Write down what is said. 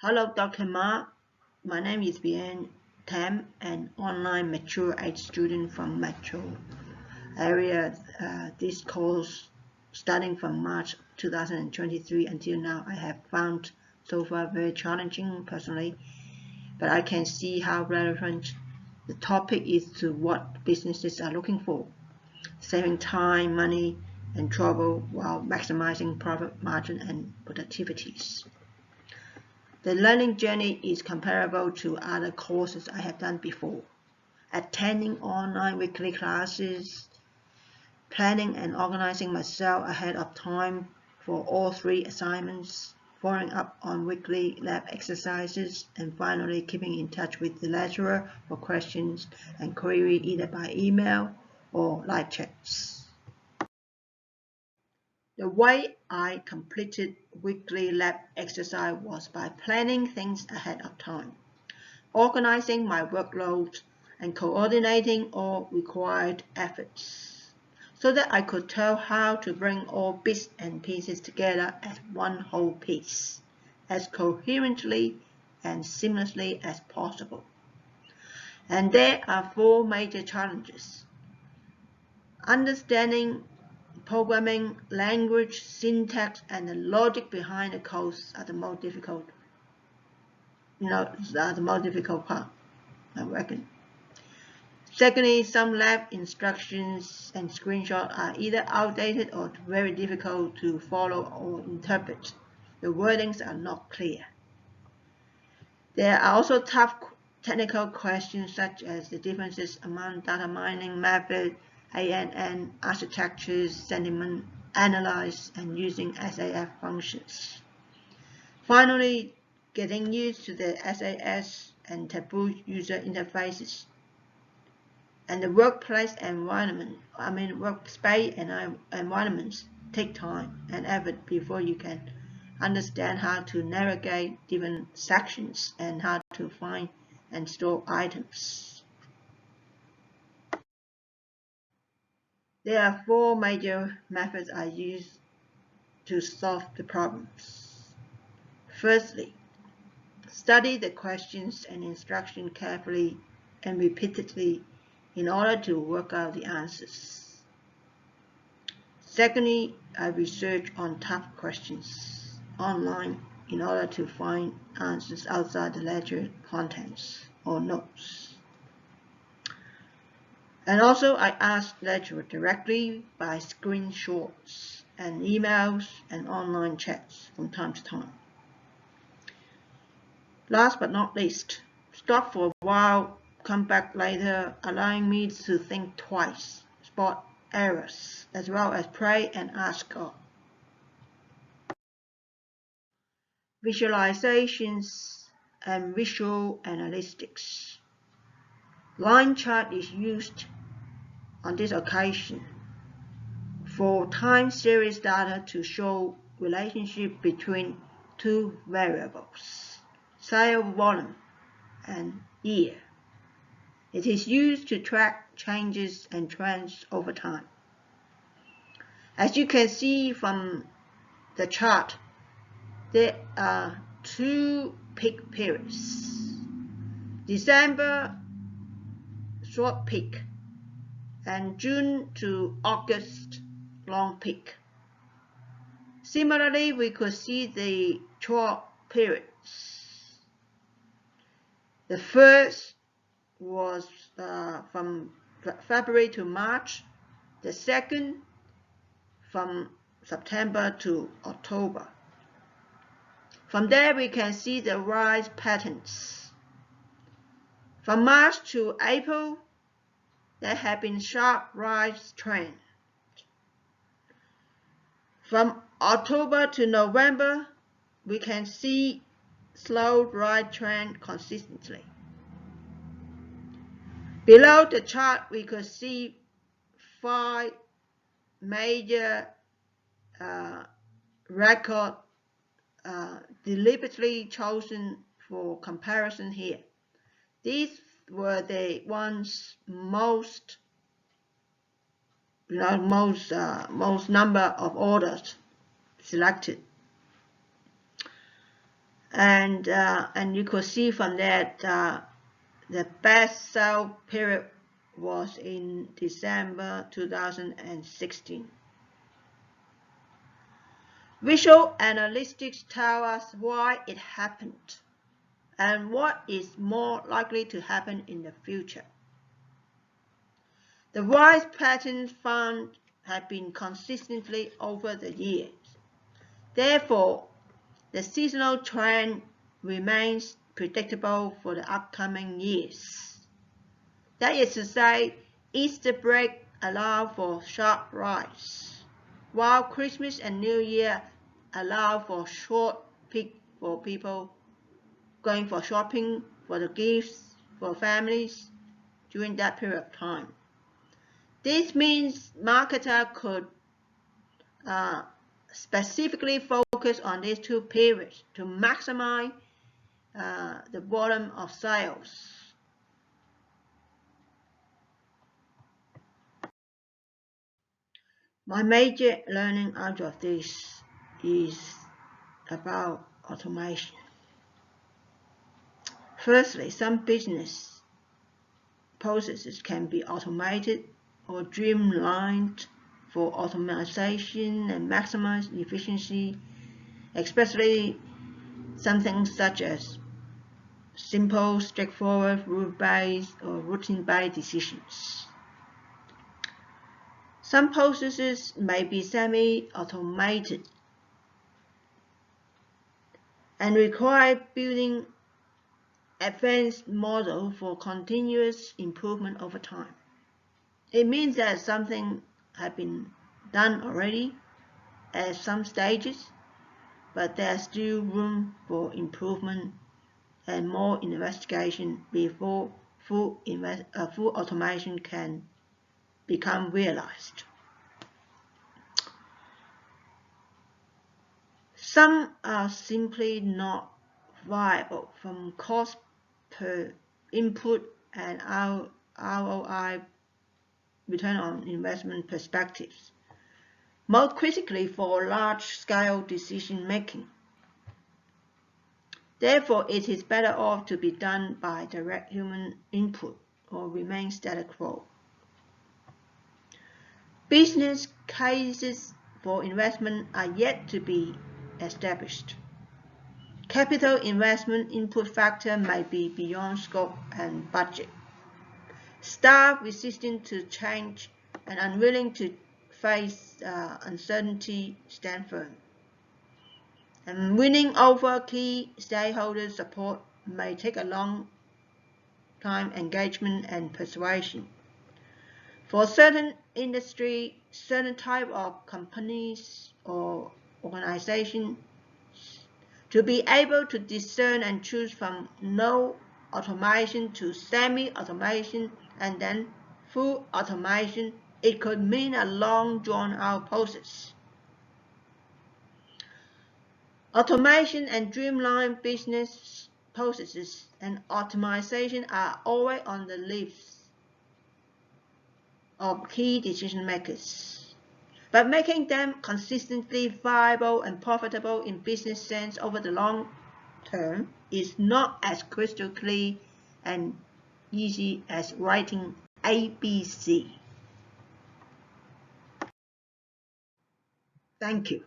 Hello, Dr. Ma. My name is Bien Tam, an online mature age student from Metro area. This course, starting from March 2023 until now, I have found so far very challenging personally, but I can see how relevant the topic is to what businesses are looking for, saving time, money, and trouble while maximizing profit margin and productivities. The learning journey is comparable to other courses I have done before. Attending online weekly classes, planning and organizing myself ahead of time for all 3 assignments, following up on weekly lab exercises, and finally keeping in touch with the lecturer for questions and query either by email or live chats. The way I completed weekly lab exercise was by planning things ahead of time, organizing my workload, and coordinating all required efforts, so that I could tell how to bring all bits and pieces together as one whole piece, as coherently and seamlessly as possible. And there are 4 major challenges. Understanding programming language, syntax, and the logic behind the codes are the most difficult. Are the most difficult part, I reckon. Secondly, some lab instructions and screenshots are either outdated or very difficult to follow or interpret. The wordings are not clear. There are also tough technical questions such as the differences among data mining methods, ANN architectures, sentiment analysis, and using SAS functions. Finally, getting used to the SAS and Tableau user interfaces. And the workspace and environments take time and effort before you can understand how to navigate different sections and how to find and store items. There are 4 major methods I use to solve the problems. Firstly, study the questions and instructions carefully and repeatedly in order to work out the answers. Secondly, I research on tough questions online in order to find answers outside the lecture contents or notes. And also, I ask lecturer directly by screenshots and emails and online chats from time to time. Last but not least, stop for a while, come back later, allowing me to think twice, spot errors, as well as pray and ask God. Visualizations and visual analytics. Line chart is used on this occasion for time series data to show relationship between 2 variables, sale volume and year. It is used to track changes and trends over time. As you can see from the chart, there are 2 peak periods. December short peak and June to August long peak. Similarly, we could see the 12 periods. The first was from February to March, the second from September to October. From there, we can see the rise patterns. From March to April, there have been sharp rise trend. From October to November, we can see slow rise trend consistently. Below the chart, we could see 5 major records deliberately chosen for comparison here. These were the ones most number of orders selected. and you could see from that the best sale period was in December 2016. Visual analytics tell us why it happened and what is more likely to happen in the future. The rise patterns found have been consistently over the years. Therefore, the seasonal trend remains predictable for the upcoming years. That is to say, Easter break allow for sharp rise, while Christmas and New Year allow for short peak for people going for shopping, for the gifts, for families during that period of time. This means marketers could specifically focus on these two periods to maximize the volume of sales. My major learning out of this is about automation. Firstly, some business processes can be automated or streamlined for optimization and maximize efficiency, especially something such as simple, straightforward, rule-based or routine-based decisions. Some processes may be semi-automated and require building advanced model for continuous improvement over time. It means that something has been done already at some stages, but there's still room for improvement and more investigation before full automation can become realized. Some are simply not viable from cost per input and ROI, return on investment perspectives, most critically for large-scale decision-making. Therefore, it is better off to be done by direct human input or remain status quo. Business cases for investment are yet to be established. Capital investment input factor may be beyond scope and budget. Staff resistant to change and unwilling to face uncertainty stand firm. And winning over key stakeholder support may take a long time engagement and persuasion. For certain industry, certain type of companies or organizations, to be able to discern and choose from no automation to semi-automation and then full automation, it could mean a long drawn-out process. Automation and streamlined business processes and optimization are always on the lists of key decision makers. But making them consistently viable and profitable in business sense over the long term is not as crystal clear and easy as writing ABC. Thank you.